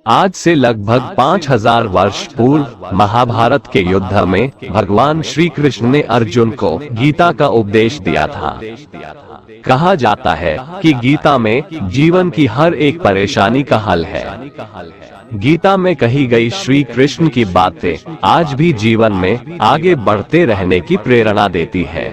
आज से लगभग 5000 वर्ष पूर्व महाभारत के युद्ध में भगवान श्री कृष्ण ने अर्जुन को गीता का उपदेश दिया था। कहा जाता है कि गीता में जीवन की हर एक परेशानी का हल है। गीता में कही गई श्री कृष्ण की बातें आज भी जीवन में आगे बढ़ते रहने की प्रेरणा देती है।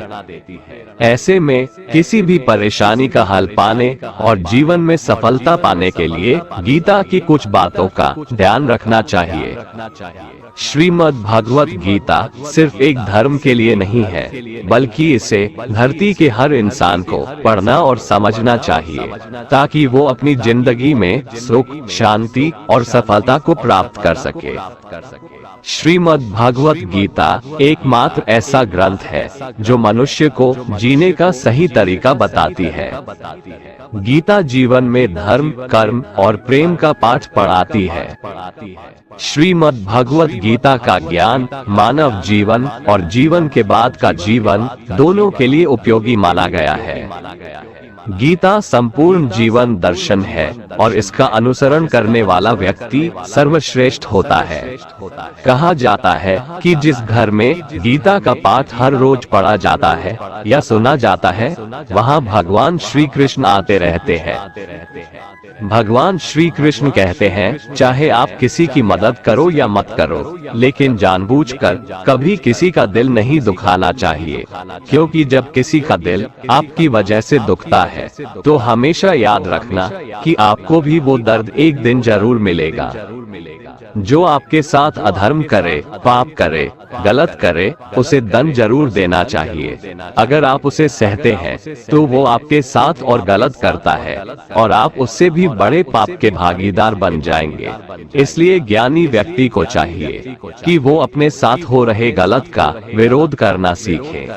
ऐसे में किसी भी परेशानी का हल पाने और जीवन में सफलता पाने के लिए गीता की कुछ बातों का ध्यान रखना चाहिए। श्रीमद् भगवत गीता सिर्फ एक धर्म के लिए नहीं है, बल्कि इसे धरती के हर इंसान को पढ़ना और समझना चाहिए, ताकि वो अपनी जिंदगी में सुख, शांति और सफलता को प्राप्त कर सके। श्रीमद् भगवत गीता एकमात्र ऐसा ग्रंथ है जो मनुष्य को जीने का सही तरीका बताती है। गीता जीवन में धर्म, कर्म और प्रेम का पाठ पढ़ाती है। श्रीमद् भगवत गीता का ज्ञान मानव जीवन और जीवन के बाद का जीवन दोनों के लिए उपयोगी माना गया है। गीता संपूर्ण जीवन दर्शन है और इसका अनुसरण करने वाला व्यक्ति सर्वश्रेष्ठ होता है। कहा जाता है कि जिस घर में गीता का पाठ हर रोज पढ़ा जाता है या सुना जाता है, वहाँ भगवान श्री कृष्ण आते रहते हैं। भगवान श्री कृष्ण कहते हैं, चाहे आप किसी की मदद करो या मत करो, लेकिन जानबूझकर कभी किसी का दिल नहीं दुखाना चाहिए, क्योंकि जब किसी का दिल आपकी वजह से दुखता है तो हमेशा याद रखना कि आपको भी वो दर्द एक दिन जरूर मिलेगा। जो आपके साथ अधर्म करे, पाप करे, गलत करे, उसे दंड जरूर देना चाहिए। अगर आप उसे सहते हैं तो वो आपके साथ और गलत करता है और आप उससे भी बड़े पाप के भागीदार बन जाएंगे। इसलिए ज्ञानी व्यक्ति को चाहिए कि वो अपने साथ हो रहे गलत का विरोध करना सीखे।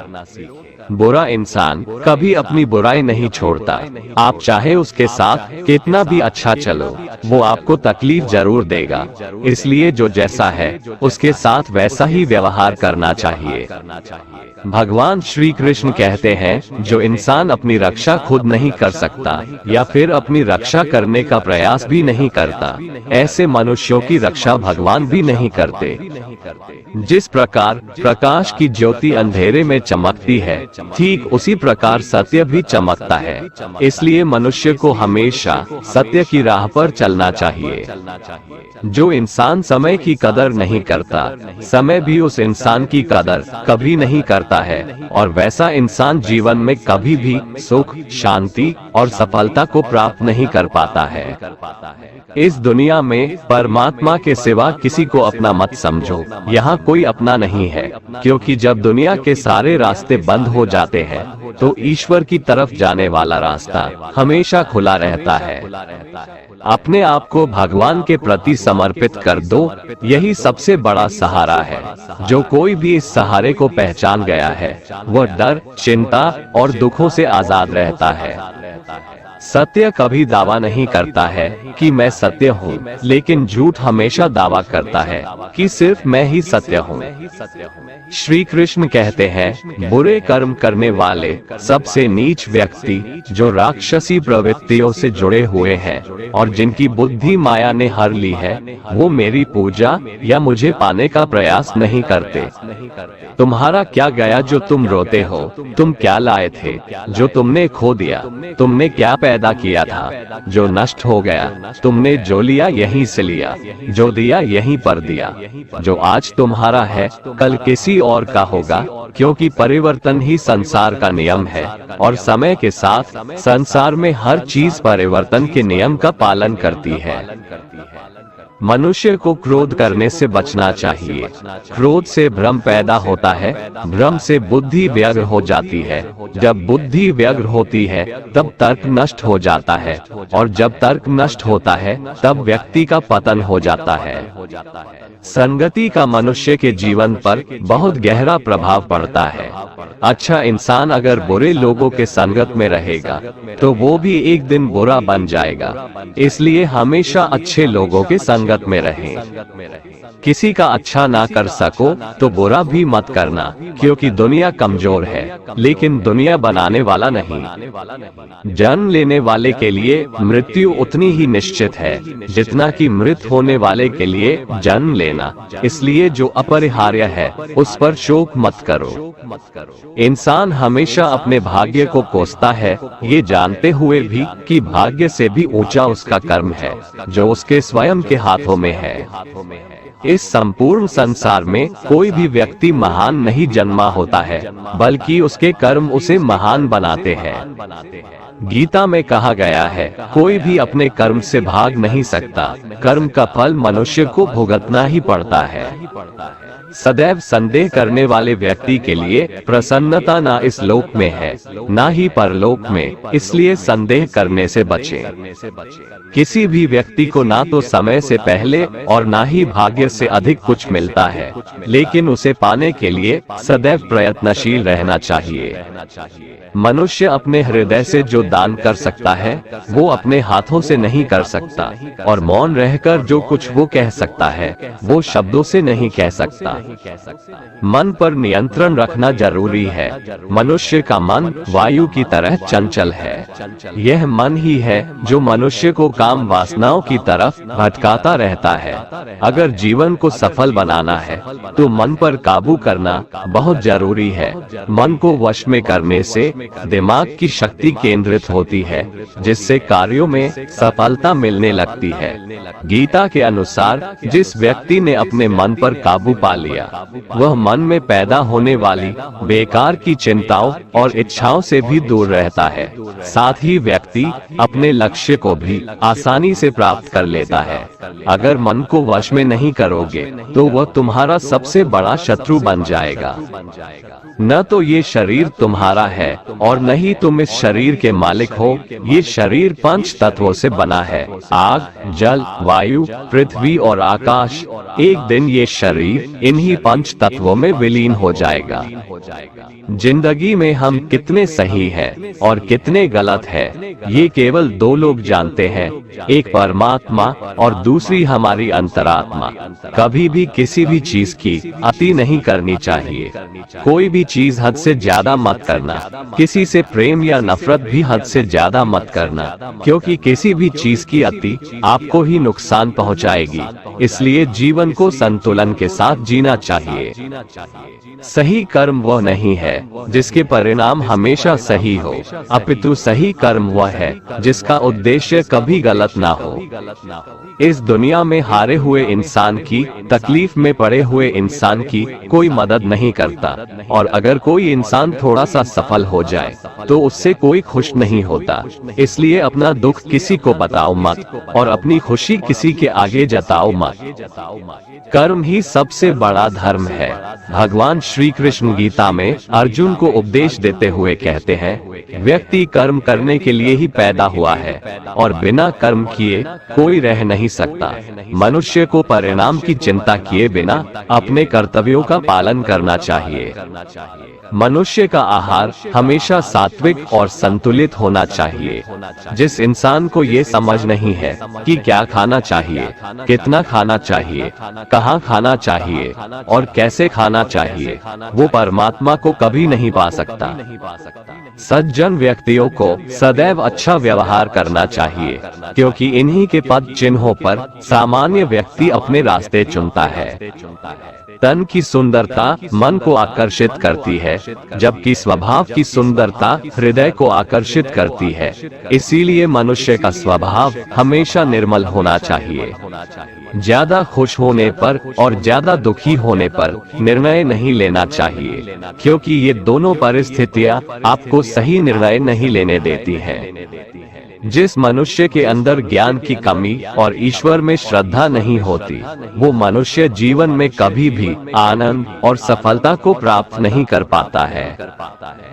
बुरा इंसान कभी अपनी बुराई नहीं छोड़ता। आप चाहे उसके साथ कितना भी अच्छा चलो, वो आपको तकलीफ जरूर देगा। इसलिए जो जैसा है उसके साथ वैसा ही व्यवहार करना चाहिए। भगवान श्री कृष्ण कहते हैं, जो इंसान अपनी रक्षा खुद नहीं कर सकता या फिर अपनी रक्षा करने का प्रयास भी नहीं करता, ऐसे मनुष्यों की रक्षा भगवान भी नहीं करते। जिस प्रकार प्रकाश की ज्योति अंधेरे में चमकती है, ठीक उसी प्रकार सत्य भी चमकता है। इसलिए मनुष्य को हमेशा सत्य की राह पर चलना चाहिए। जो इंसान समय की कदर नहीं करता, समय भी उस इंसान की कदर कभी नहीं करता है, और वैसा इंसान जीवन में कभी भी सुख, शांति और सफलता को प्राप्त नहीं कर पाता है। इस दुनिया में परमात्मा के सिवा किसी को अपना मत समझो। यहाँ कोई अपना नहीं है, क्योंकि जब दुनिया के सारे रास्ते बंद हो जाते हैं तो ईश्वर की तरफ जाने वाला रास्ता हमेशा खुला रहता है। अपने आप को भगवान के प्रति समर्पित कर दो, यही सबसे बड़ा सहारा है। जो कोई भी इस सहारे को पहचान गया है, वह डर, चिंता और दुखों से आजाद रहता है। सत्य कभी दावा नहीं करता है कि मैं सत्य हूँ, लेकिन झूठ हमेशा दावा करता है कि सिर्फ मैं ही सत्य हूँ। श्री कृष्ण कहते हैं, बुरे कर्म करने वाले सबसे नीच व्यक्ति जो राक्षसी प्रवृत्तियों से जुड़े हुए हैं और जिनकी बुद्धि माया ने हर ली है, वो मेरी पूजा या मुझे पाने का प्रयास नहीं करते। तुम्हारा क्या गया जो तुम रोते हो? तुम क्या लाए थे जो तुमने खो दिया? तुमने क्या पैदा किया था जो नष्ट हो गया? तुमने जो लिया यहीं से लिया, जो दिया यहीं पर दिया। जो आज तुम्हारा है कल किसी और का होगा, क्योंकि परिवर्तन ही संसार का नियम है और समय के साथ संसार में हर चीज परिवर्तन के नियम का पालन करती है। मनुष्य को क्रोध करने से बचना चाहिए। क्रोध से भ्रम पैदा होता है, भ्रम से बुद्धि व्यग्र हो जाती है। जब बुद्धि व्यग्र होती है तब तर्क नष्ट हो जाता है, और जब तर्क नष्ट होता है तब व्यक्ति का पतन हो जाता है। संगति का मनुष्य के जीवन पर बहुत गहरा प्रभाव पड़ता है। अच्छा इंसान अगर बुरे लोगों के संगत में रहेगा तो वो भी एक दिन बुरा बन जाएगा। इसलिए हमेशा अच्छे लोगों के संगत में रहें। किसी का अच्छा ना कर सको तो बुरा भी मत करना, क्योंकि दुनिया कमजोर है लेकिन दुनिया बनाने वाला नहीं। जन्म लेने वाले के लिए मृत्यु उतनी ही निश्चित है जितना कि मृत होने वाले के लिए जन्म लेना। इसलिए जो अपरिहार्य है उस पर शोक मत करो। इंसान हमेशा अपने भाग्य को कोसता है, ये जानते हुए भी कि भाग्य से भी ऊंचा उसका कर्म है जो उसके स्वयं के हाथों में है। इस संपूर्ण संसार में कोई भी व्यक्ति महान नहीं जन्मा होता है, बल्कि उसके कर्म उसे महान बनाते हैं। गीता में कहा गया है, कोई भी अपने कर्म से भाग नहीं सकता, कर्म का फल मनुष्य को भुगतना ही पड़ता है। सदैव संदेह करने वाले व्यक्ति के लिए प्रसन्नता ना इस लोक में है ना ही परलोक में, इसलिए संदेह करने से बचें। किसी भी व्यक्ति को ना तो समय से पहले और ना ही भाग्य से अधिक कुछ मिलता है, लेकिन उसे पाने के लिए सदैव प्रयत्नशील रहना चाहिए। मनुष्य अपने हृदय से जो दान कर सकता है वो अपने हाथों से नहीं कर सकता, और मौन रहकर जो कुछ वो कह सकता है वो शब्दों से नहीं कह सकता। मन पर नियंत्रण रखना जरूरी है। मनुष्य का मन वायु की तरह चंचल है। यह मन ही है जो मनुष्य को काम वासनाओं की तरफ भटकाता रहता है। अगर जीवन को सफल बनाना है तो मन पर काबू करना बहुत जरूरी है। मन को वश में करने से दिमाग की शक्ति केंद्रित होती है, जिससे कार्यों में सफलता मिलने लगती है। गीता के अनुसार जिस व्यक्ति ने अपने मन पर काबू पा लिया वह मन में पैदा होने वाली बेकार की चिंताओं और इच्छाओं से भी दूर रहता है। साथ ही व्यक्ति अपने लक्ष्य को भी आसानी से प्राप्त कर लेता है। अगर मन को वश में नहीं करोगे तो वह तुम्हारा सबसे बड़ा शत्रु बन जाएगा। न तो ये शरीर तुम्हारा है और न ही तुम इस शरीर के मालिक हो। ये शरीर 5 तत्वों से बना है, आग, जल, वायु, पृथ्वी और आकाश। एक दिन ये शरीर इन्हीं 5 तत्वों में विलीन हो जाएगा। जिंदगी में हम कितने सही हैं और कितने गलत हैं, ये केवल 2 लोग जानते हैं, एक परमात्मा और दूसरी हमारी अंतरात्मा। कभी भी किसी भी चीज की अति नहीं करनी चाहिए। कोई भी चीज हद से ज्यादा मत करना। किसी से प्रेम या नफरत भी हद से ज्यादा मत करना, क्योंकि किसी भी चीज की अति आपको ही नुकसान पहुंचाएगी। इसलिए जीवन को संतुलन के साथ जीना चाहिए। सही कर्म वह नहीं है जिसके परिणाम हमेशा सही हो, अपितु सही कर्म वह है जिसका उद्देश्य कभी गलत ना हो। इस दुनिया में हारे हुए इंसान की, तकलीफ में पड़े हुए इंसान की कोई मदद नहीं करता, और अगर कोई इंसान थोड़ा सा सफल हो जाए तो उससे कोई खुश नहीं होता। इसलिए अपना दुख किसी को बताओ मत और अपनी खुशी किसी के आगे जताओ मत। कर्म ही सबसे बड़ा धर्म है। भगवान श्री कृष्ण गीता में अर्जुन को उपदेश देते हुए कहते हैं, व्यक्ति कर्म करने के लिए ही पैदा हुआ है और बिना कर्म किए कोई रह नहीं सकता। मनुष्य को परिणाम की चिंता किए बिना अपने कर्तव्यों का पालन करना चाहिए। मनुष्य का आहार हमेशा सात्विक और संतुलित होना चाहिए। जिस इंसान को ये समझ नहीं है कि क्या खाना चाहिए, कितना खाना चाहिए, कहाँ खाना चाहिए और कैसे खाना चाहिए, वो परमात्मा को कभी नहीं पा सकता। सज्जन व्यक्तियों को सदैव अच्छा व्यवहार करना चाहिए, क्योंकि इन्हीं के पद चिन्हों पर सामान्य व्यक्ति अपने रास्ते चुनता है। तन की सुंदरता मन को आकर्षित करती है, जबकि स्वभाव की सुंदरता हृदय को आकर्षित करती है। इसीलिए मनुष्य का स्वभाव हमेशा निर्मल होना चाहिए। ज्यादा खुश होने पर और ज्यादा दुखी होने पर निर्णय नहीं लेना चाहिए, क्योंकि ये दोनों परिस्थितियां आपको सही निर्णय नहीं लेने देती हैं। जिस मनुष्य के अंदर ज्ञान की कमी और ईश्वर में श्रद्धा नहीं होती, वो मनुष्य जीवन में कभी भी आनंद और सफलता को प्राप्त नहीं कर पाता है।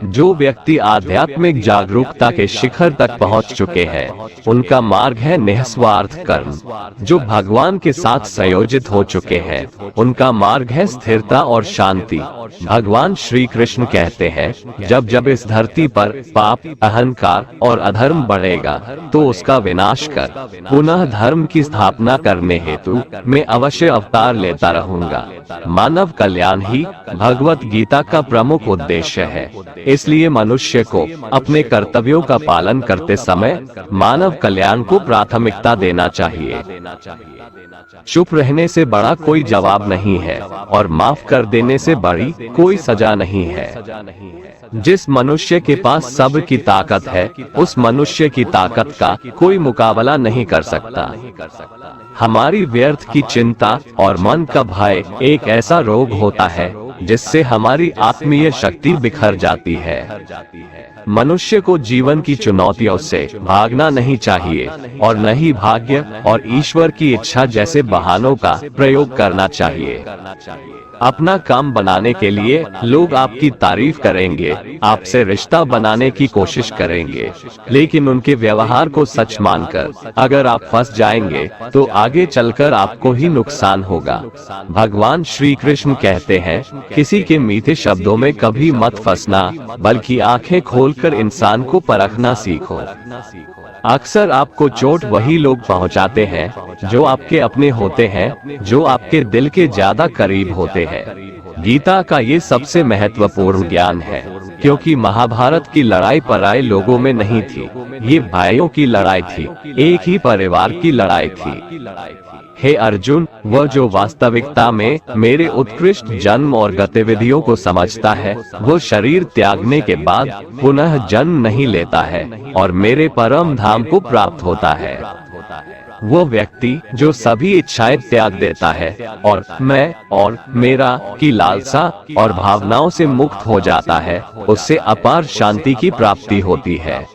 जो व्यक्ति आध्यात्मिक जागरूकता के शिखर तक पहुंच चुके हैं, उनका मार्ग है निस्वार्थ कर्म। जो भगवान के साथ संयोजित हो चुके हैं, उनका मार्ग है स्थिरता और शांति। भगवान श्री कृष्ण कहते हैं, जब जब इस धरती पर पाप, अहंकार और अधर्म बढ़ेगा, बढ़ेगा तो उसका विनाश कर पुनः धर्म की स्थापना करने हेतु मैं अवश्य अवतार लेता रहूंगा। मानव कल्याण ही भगवत गीता का प्रमुख उद्देश्य है। इसलिए मनुष्य को अपने कर्तव्यों का पालन करते समय मानव कल्याण को प्राथमिकता देना चाहिए। चुप रहने से बड़ा कोई जवाब नहीं है और माफ कर देने से बड़ी कोई सजा नहीं है। जिस मनुष्य के पास सब्र की ताकत है, उस मनुष्य की ताकत का कोई मुकाबला नहीं कर सकता। हमारी व्यर्थ की चिंता और मन का भय एक ऐसा रोग होता है जिससे हमारी आत्मीय शक्ति बिखर जाती है। मनुष्य को जीवन की चुनौतियों से भागना नहीं चाहिए और न ही भाग्य और ईश्वर की इच्छा जैसे बहानों का प्रयोग करना चाहिए। अपना काम बनाने के लिए लोग आपकी तारीफ करेंगे, आपसे रिश्ता बनाने की कोशिश करेंगे, लेकिन उनके व्यवहार को सच मानकर अगर आप फंस जाएंगे तो आगे चलकर आपको ही नुकसान होगा। भगवान श्री कृष्ण कहते हैं, किसी के मीठे शब्दों में कभी मत फंसना, बल्कि आंखें खोलकर इंसान को परखना सीखो। अक्सर आपको चोट वही लोग पहुंचाते हैं जो आपके अपने होते हैं, जो आपके दिल के ज्यादा करीब होते हैं। गीता का ये सबसे महत्वपूर्ण ज्ञान है, क्योंकि महाभारत की लड़ाई पराये लोगों में नहीं थी, ये भाइयों की लड़ाई थी, एक ही परिवार की लड़ाई थी। हे अर्जुन, वह जो वास्तविकता में मेरे उत्कृष्ट जन्म और गतिविधियों को समझता है, वो शरीर त्यागने के बाद पुनः जन्म नहीं लेता है और मेरे परम धाम को प्राप्त होता है। वो व्यक्ति जो सभी इच्छाएं त्याग देता है और मैं और मेरा की लालसा और भावनाओं से मुक्त हो जाता है, उससे अपार शांति की प्राप्ति होती है।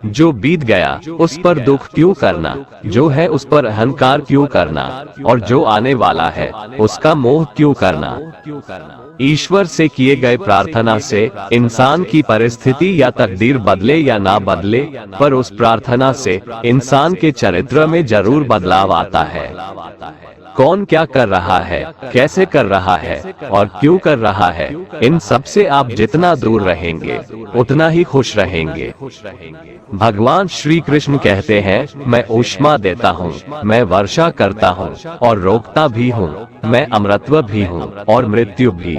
जो बीत गया उस पर दुख क्यों करना, जो है उस पर अहंकार क्यों करना, और जो आने वाला है उसका मोह क्यों करना। ईश्वर से किए गए प्रार्थना से इंसान की परिस्थिति या तकदीर बदले या ना बदले, पर उस प्रार्थना से इंसान के चरित्र में जरूर बदलाव आता है। कौन क्या कर रहा है, कैसे कर रहा है और क्यों कर रहा है, इन सब से आप जितना दूर रहेंगे उतना ही खुश रहेंगे। भगवान श्री कृष्ण कहते हैं, मैं ऊष्मा देता हूँ, मैं वर्षा करता हूँ और रोकता भी हूँ, मैं अमरत्व भी हूँ और मृत्यु भी।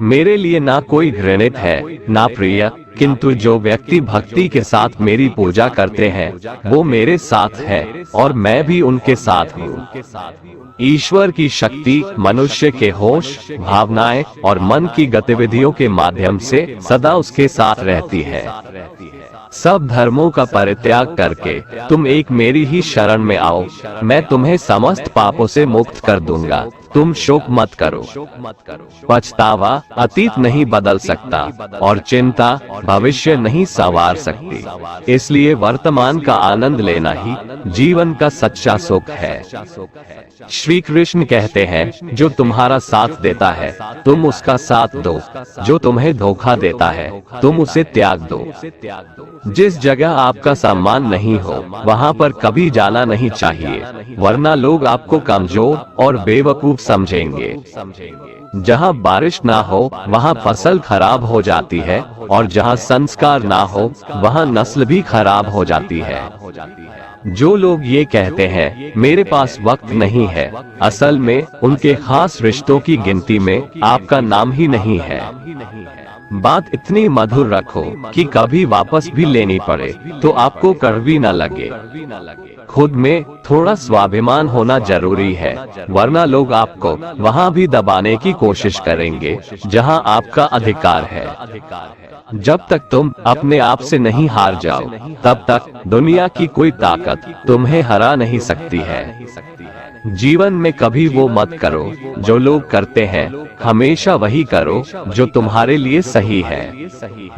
मेरे लिए ना कोई घृणित है ना प्रिय, किंतु जो व्यक्ति भक्ति के साथ मेरी पूजा करते हैं वो मेरे साथ है और मैं भी उनके साथ हूँ। ईश्वर की शक्ति मनुष्य के होश, भावनाएं और मन की गतिविधियों के माध्यम से सदा उसके साथ रहती है। सब धर्मों का परित्याग करके तुम एक मेरी ही शरण में आओ, मैं तुम्हें समस्त पापों से मुक्त कर दूंगा। तुम शोक मत करो। पछतावा अतीत नहीं बदल सकता और चिंता भविष्य नहीं संवार सकती। इसलिए वर्तमान का आनंद लेना ही जीवन का सच्चा सुख है। श्री कृष्ण कहते हैं, जो तुम्हारा साथ देता है तुम उसका साथ दो, जो तुम्हें धोखा देता है तुम उसे त्याग दो। जिस जगह आपका सम्मान नहीं हो वहाँ पर कभी जाना नहीं चाहिए, वरना लोग आपको कमजोर और बेवकूफ समझेंगे। जहाँ बारिश ना हो वहाँ फसल खराब हो जाती है और जहाँ संस्कार ना हो वहाँ नस्ल भी खराब हो जाती है। जो लोग ये कहते हैं मेरे पास वक्त नहीं है, असल में उनके खास रिश्तों की गिनती में आपका नाम ही नहीं है। बात इतनी मधुर रखो कि कभी वापस भी लेनी पड़े तो आपको कड़वी न लगे। खुद में थोड़ा स्वाभिमान होना जरूरी है, वरना लोग आपको वहाँ भी दबाने की कोशिश करेंगे जहाँ आपका अधिकार है। जब तक तुम अपने आप से नहीं हार जाओ तब तक दुनिया की कोई ताकत तुम्हें हरा नहीं सकती है। जीवन में कभी वो मत करो जो लोग करते हैं, हमेशा वही करो जो तुम्हारे लिए सही है।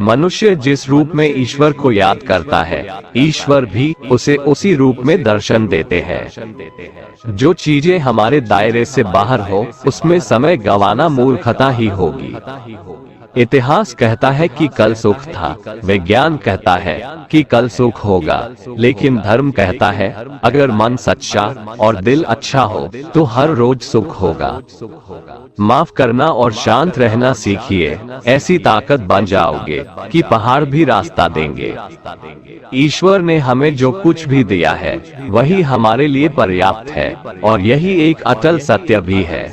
मनुष्य जिस रूप में ईश्वर को याद करता है, ईश्वर भी उसे उसी रूप में दर्शन देते हैं। जो चीजें हमारे दायरे से बाहर हो उसमें समय गंवाना मूर्खता ही होगी। इतिहास कहता है कि कल सुख था, विज्ञान कहता है कि कल सुख होगा, लेकिन धर्म कहता है अगर मन सच्चा और दिल अच्छा हो तो हर रोज सुख होगा। माफ करना और शांत रहना सीखिए, ऐसी ताकत बन जाओगे कि पहाड़ भी रास्ता देंगे। ईश्वर ने हमें जो कुछ भी दिया है वही हमारे लिए पर्याप्त है और यही एक अटल सत्य भी है।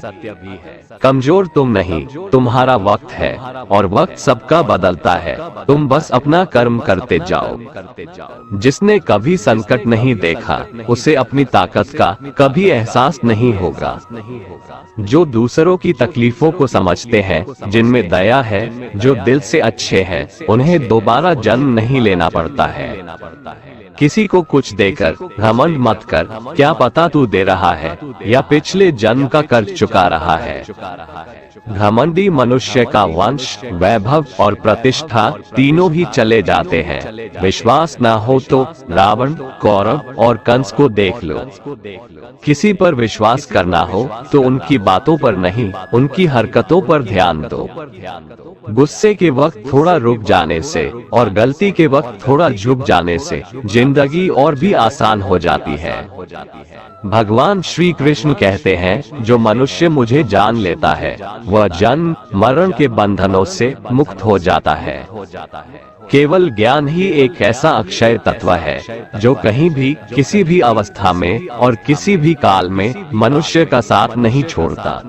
कमजोर तुम नहीं, तुम्हारा वक्त है और वक्त सबका बदलता है। तुम बस अपना कर्म करते जाओ। जिसने कभी संकट नहीं देखा उसे अपनी ताकत का कभी एहसास नहीं होगा। जो दूसरों की तकलीफों को समझते हैं, जिनमें दया है, जो दिल से अच्छे हैं, उन्हें दोबारा जन्म नहीं लेना पड़ता है। किसी को कुछ देकर घमंड मत कर, क्या पता तू दे रहा है या पिछले जन्म का कर्ज चुका रहा है। घमंडी मनुष्य का वंश, वैभव और प्रतिष्ठा तीनों ही चले जाते हैं। विश्वास न हो तो रावण, कौरव और कंस को देख लो। किसी पर विश्वास करना हो तो उनकी बातों पर नहीं, उनकी हरकतों पर ध्यान दो। गुस्से के वक्त थोड़ा रुक जाने से और गलती के वक्त थोड़ा झुक जाने से जिंदगी और भी आसान हो जाती है। भगवान श्री कृष्ण कहते हैं, जो मनुष्य मुझे जान लेता है वह जन्म मरण के बंधनों से मुक्त हो जाता है। केवल ज्ञान ही एक ऐसा अक्षय तत्व है जो कहीं भी, किसी भी अवस्था में और किसी भी काल में मनुष्य का साथ नहीं छोड़ता।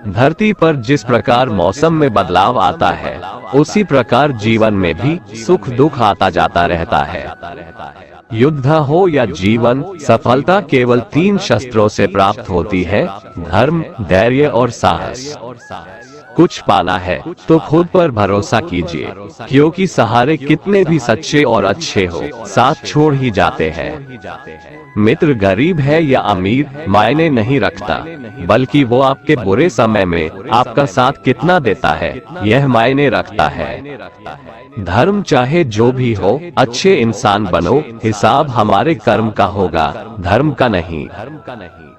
धरती पर जिस प्रकार मौसम में बदलाव आता है, उसी प्रकार जीवन में भी सुख दुख आता जाता रहता है। युद्ध हो या जीवन, सफलता केवल 3 शस्त्रों से प्राप्त होती है: धर्म, धैर्य और साहस। कुछ पाना है तो खुद पर भरोसा कीजिए, क्योंकि सहारे कितने भी सच्चे और अच्छे हो, साथ छोड़ ही जाते हैं। मित्र गरीब है या अमीर मायने नहीं रखता, बल्कि वो आपके बुरे समय में आपका साथ कितना देता है यह मायने रखता है। धर्म चाहे जो भी हो, अच्छे इंसान बनो, हिसाब हमारे कर्म का होगा, धर्म का नहीं।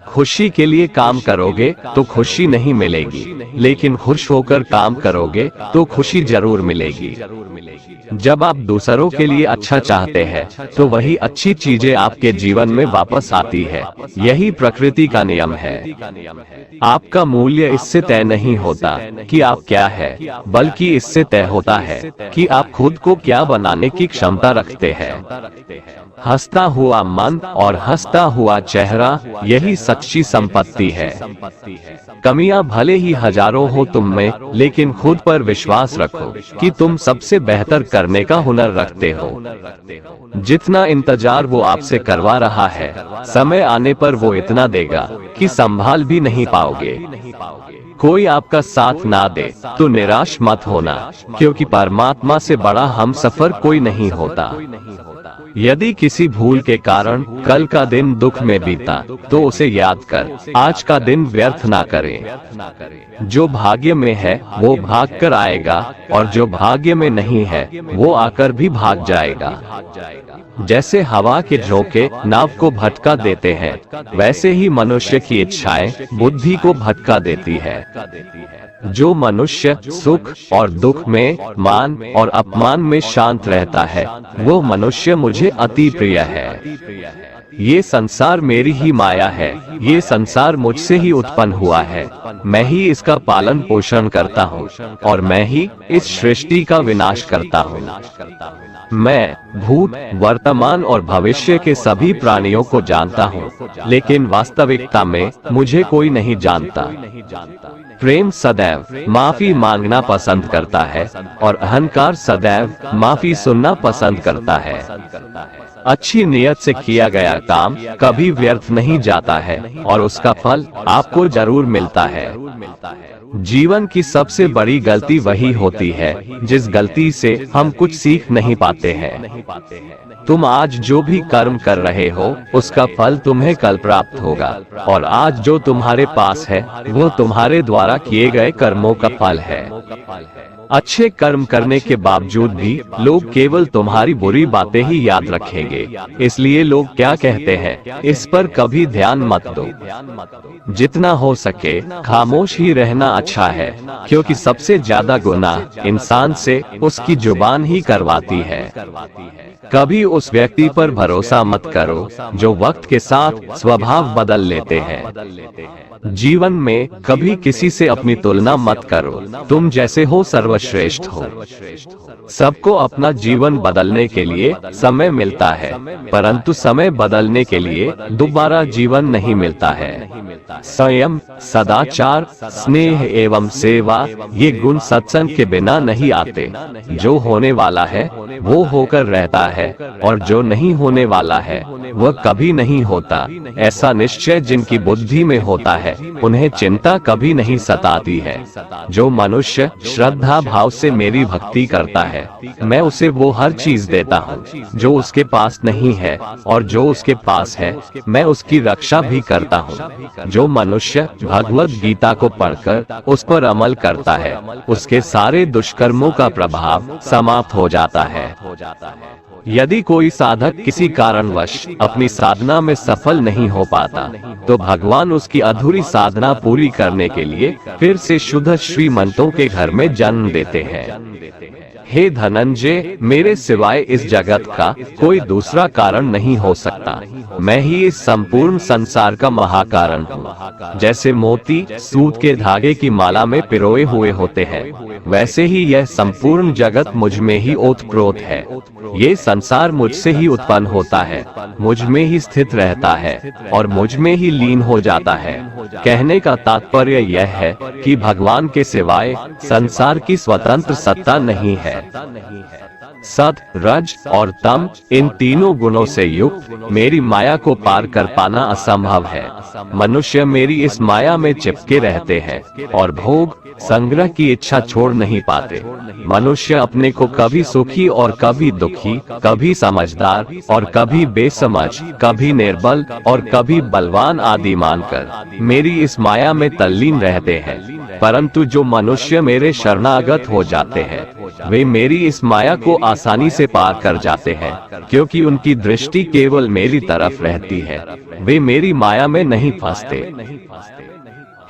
खुशी के लिए काम करोगे तो खुशी नहीं मिलेगी, लेकिन खुश होकर काम करोगे तो खुशी जरूर मिलेगी। जब आप दूसरों के लिए अच्छा चाहते हैं तो वही अच्छी चीजें आपके जीवन में वापस आती है। यही प्रकृति का नियम है। आपका मूल्य इससे तय नहीं होता कि आप क्या है, बल्कि इससे तय होता है कि आप खुद को क्या बनाने की क्षमता रखते हैं। हंसता हुआ मन और हंसता हुआ चेहरा, यही सच्ची संपत्ति है। कमियां भले ही हजारों हो तुम में, लेकिन खुद पर विश्वास रखो कि तुम सबसे बेहतर करने का हुनर रखते हो। जितना इंतजार वो आपसे करवा रहा है, समय आने पर वो इतना देगा कि संभाल भी नहीं पाओगे। कोई आपका साथ ना दे तो निराश मत होना, क्योंकि परमात्मा से बड़ा हमसफर कोई नहीं होता। यदि किसी भूल के कारण कल का दिन दुख में बीता तो उसे याद कर आज का दिन व्यर्थ ना करें। जो भाग्य में है वो भाग कर आएगा और जो भाग्य में नहीं है वो आकर भी भाग जाएगा। जैसे हवा के झोंके नाव को भटका देते हैं, वैसे ही मनुष्य की इच्छाएं बुद्धि को भटका देती है। जो मनुष्य सुख और दुख में, मान और अपमान में शांत रहता है, वो मनुष्य मुझे अति प्रिय है। ये संसार मेरी ही माया है, ये संसार मुझसे ही उत्पन्न हुआ है। मैं ही इसका पालन पोषण करता हूँ और मैं ही इस सृष्टि का विनाश करता हूँ। मैं भूत, वर्तमान और भविष्य के सभी प्राणियों को जानता हूँ, लेकिन वास्तविकता में मुझे कोई नहीं जानता। प्रेम सदैव माफी मांगना पसंद करता है और अहंकार सदैव माफी सुनना पसंद करता है। अच्छी नियत से किया गया काम कभी व्यर्थ नहीं जाता है और उसका फल आपको जरूर मिलता है। जीवन की सबसे बड़ी गलती वही होती है जिस गलती से हम कुछ सीख नहीं पाते हैं। तुम आज जो भी कर्म कर रहे हो उसका फल तुम्हें कल प्राप्त होगा, और आज जो तुम्हारे पास है वो तुम्हारे द्वारा किए गए कर्मों का फल है। अच्छे कर्म करने के बावजूद भी लोग केवल तुम्हारी बुरी बातें ही याद रखेंगे। इसलिए लोग क्या कहते हैं, इस पर कभी ध्यान मत दो। जितना हो सके खामोश ही रहना अच्छा है, क्योंकि सबसे ज्यादा गुनाह इंसान से उसकी जुबान ही करवाती है। कभी उस व्यक्ति पर भरोसा मत करो जो वक्त के साथ स्वभाव बदल लेते हैं। जीवन में कभी किसी से अपनी तुलना मत करो, तुम जैसे हो सर्वश्रेष्ठ हो। सबको अपना जीवन बदलने के लिए समय मिलता है, परंतु समय बदलने के लिए दोबारा जीवन नहीं मिलता है। संयम, सदाचार, स्नेह एवं सेवा ये गुण सत्संग के बिना नहीं आते। जो होने वाला है वो होकर रहता है, और जो नहीं होने वाला है वह कभी नहीं होता। ऐसा निश्चय जिनकी बुद्धि में होता है उन्हें चिंता कभी नहीं सताती है। जो मनुष्य श्रद्धा भाव से मेरी भक्ति करता है, मैं उसे वो हर चीज देता हूँ जो उसके पास नहीं है, और जो उसके पास है मैं उसकी रक्षा भी करता हूँ। जो मनुष्य भगवत गीता को पढ़कर उस पर अमल करता है, उसके सारे दुष्कर्मों का प्रभाव समाप्त हो जाता है। यदि कोई साधक किसी कारणवश अपनी साधना में सफल नहीं हो पाता, तो भगवान उसकी अधूरी साधना पूरी करने के लिए फिर से शुद्ध श्रीमंतों के घर में जन्म देते हैं। हे धनंजय, मेरे सिवाय इस जगत का कोई दूसरा कारण नहीं हो सकता। मैं ही इस संपूर्ण संसार का महाकारण हूँ। जैसे मोती सूत के धागे की माला में पिरोए हुए होते हैं, वैसे ही यह संपूर्ण जगत मुझ में ही ओतप्रोत है। ये संसार मुझसे ही उत्पन्न होता है, मुझ में ही स्थित रहता है और मुझ में ही लीन हो जाता है। कहने का तात्पर्य यह है कि भगवान के सिवाय संसार की स्वतंत्र सत्ता नहीं है। सत, रज और तम इन तीनों गुणों से युक्त मेरी माया को पार कर पाना असंभव है। मनुष्य मेरी इस माया में चिपके रहते हैं और भोग संग्रह की इच्छा छोड़ नहीं पाते। मनुष्य अपने को कभी सुखी और कभी दुखी, कभी समझदार और कभी बेसमझ, कभी निर्बल और कभी बलवान आदि मानकर मेरी इस माया में तल्लीन रहते हैं। परंतु जो मनुष्य मेरे शरणागत हो जाते हैं, वे मेरी इस माया को आसानी से पार कर जाते हैं, क्योंकि उनकी दृष्टि केवल मेरी तरफ रहती है। वे मेरी माया में नहीं फंसते।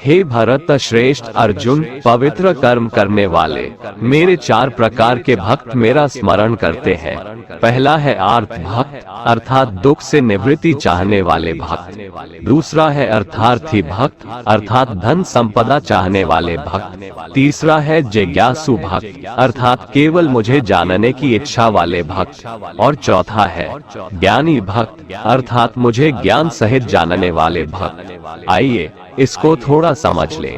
हे भरत श्रेष्ठ अर्जुन, पवित्र कर्म करने वाले मेरे 4 प्रकार के भक्त मेरा स्मरण करते हैं। पहला है आर्त भक्त, अर्थात दुख से निवृत्ति चाहने वाले भक्त। दूसरा है अर्थार्थी भक्त, अर्थात धन संपदा चाहने वाले भक्त। तीसरा है जिज्ञासु भक्त, अर्थात केवल मुझे जानने की इच्छा वाले भक्त। और चौथा है ज्ञानी भक्त, अर्थात मुझे ज्ञान सहित जानने वाले भक्त। आइए इसको थोड़ा समझ ले।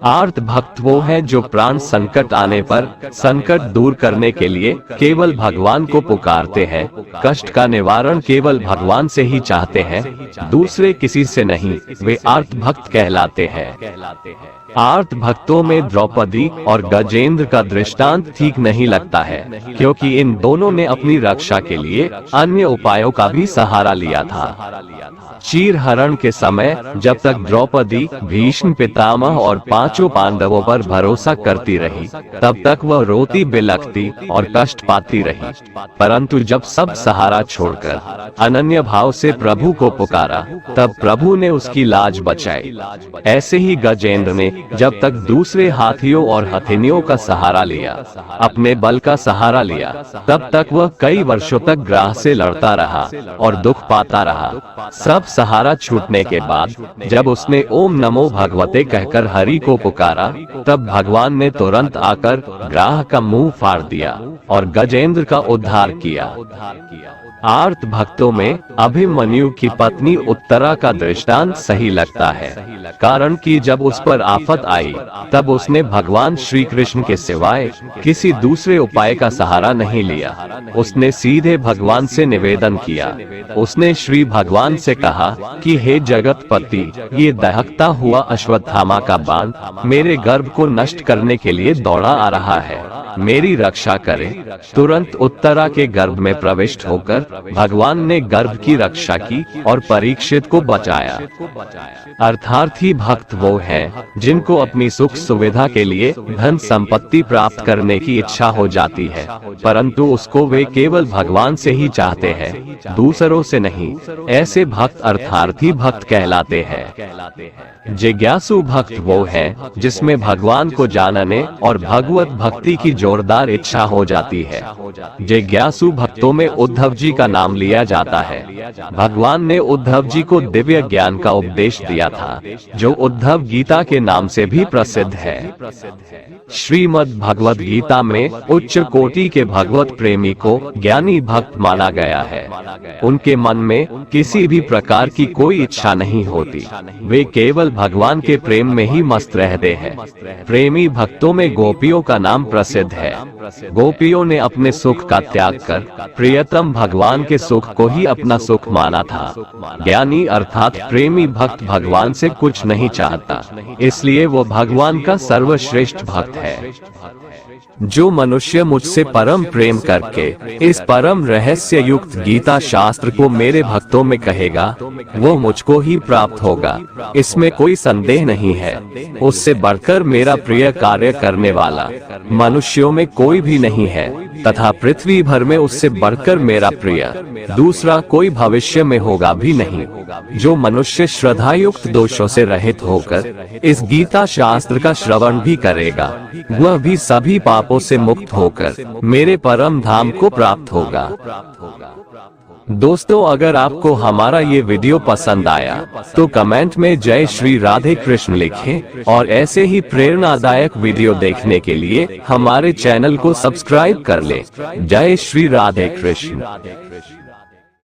आर्त भक्त वो है जो प्राण संकट आने पर संकट दूर करने के लिए केवल भगवान को पुकारते हैं, कष्ट का निवारण केवल भगवान से ही चाहते हैं, दूसरे किसी से नहीं। वे आर्त भक्त कहलाते हैं। आर्त भक्तों में द्रौपदी और गजेंद्र का दृष्टांत ठीक नहीं लगता है, क्योंकि इन दोनों ने अपनी रक्षा के लिए अन्य उपायों का भी सहारा लिया था। चीर हरण के समय जब तक द्रौपदी भीष्म पितामह और 5 पांडवों पर भरोसा करती रही, तब तक वह रोती बिलखती और कष्ट पाती रही। परंतु जब सब सहारा छोड़कर अनन्य भाव से प्रभु को पुकारा, तब प्रभु ने उसकी लाज बचाई। ऐसे ही गजेंद्र ने जब तक दूसरे हाथियों और हथिनियों का सहारा लिया, अपने बल का सहारा लिया, तब तक वह कई वर्षों तक ग्राह से लड़ता रहा और दुख पाता रहा। सब सहारा छूटने के बाद जब उसने ओम नमो भगवते कहकर हरि को पुकारा, तब भगवान ने तुरंत आकर ग्राह का मुंह फाड़ दिया और गजेंद्र का उद्धार किया। आर्त भक्तों में अभिमन्यु की पत्नी उत्तरा का दृष्टांत सही लगता है, कारण कि जब उस पर आफत आई तब उसने भगवान श्री कृष्ण के सिवाय किसी दूसरे उपाय का सहारा नहीं लिया। उसने सीधे भगवान से निवेदन किया। उसने श्री भगवान से कहा कि हे जगतपति, ये दहकता हुआ अश्वत्थामा का बाण मेरे गर्भ को नष्ट करने के लिए दौड़ा आ रहा है, मेरी रक्षा करें। तुरंत उत्तरा के गर्भ में प्रविष्ट होकर भगवान ने गर्भ की रक्षा की और परीक्षित को बचाया। अर्थार्थी भक्त वो हैं जिनको अपनी सुख सुविधा के लिए धन संपत्ति प्राप्त करने की इच्छा हो जाती है, परंतु उसको वे केवल भगवान से ही चाहते हैं, दूसरों से नहीं। ऐसे भक्त अर्थार्थी भक्त कहलाते हैं। जिज्ञासु भक्त वो है जिसमें भगवान को जानने और भगवत भक्ति की जोरदार इच्छा हो जाती है। जिज्ञासु भक्तों में उद्धव जी का नाम लिया जाता है। भगवान ने उद्धव जी को दिव्य ज्ञान का उपदेश दिया था, जो उद्धव गीता के नाम से भी प्रसिद्ध है। श्रीमद् भगवत गीता में उच्च कोटि के भगवत प्रेमी को ज्ञानी भक्त माना गया है। उनके मन में किसी भी प्रकार की कोई इच्छा नहीं होती, वे केवल भगवान के प्रेम में ही मस्त रहते हैं। प्रेमी भक्तों में गोपियों का नाम प्रसिद्ध है। गोपियों ने अपने सुख का त्याग कर प्रियतम भगवान के सुख को ही अपना सुख माना था। ज्ञानी अर्थात प्रेमी भक्त भगवान से कुछ नहीं चाहता, इसलिए वो भगवान का सर्वश्रेष्ठ भक्त है। जो मनुष्य मुझसे परम प्रेम करके इस परम रहस्य युक्त गीता शास्त्र को मेरे भक्तों में कहेगा, वो मुझको ही प्राप्त होगा, इसमें कोई संदेह नहीं है। उससे बढ़कर मेरा प्रिय कार्य करने वाला मनुष्यों में कोई भी नहीं है, तथा पृथ्वी भर में उससे बढ़कर मेरा प्रिय दूसरा कोई भविष्य में होगा भी नहीं। जो मनुष्य श्रद्धायुक्त दोषों से रहित होकर इस गीता शास्त्र का श्रवण भी करेगा, वह भी सभी पापों से मुक्त होकर मेरे परम धाम को प्राप्त होगा। दोस्तों, अगर आपको हमारा ये वीडियो पसंद आया तो कमेंट में जय श्री राधे कृष्ण लिखें और ऐसे ही प्रेरणादायक वीडियो देखने के लिए हमारे चैनल को सब्सक्राइब कर लें। जय श्री राधे कृष्ण।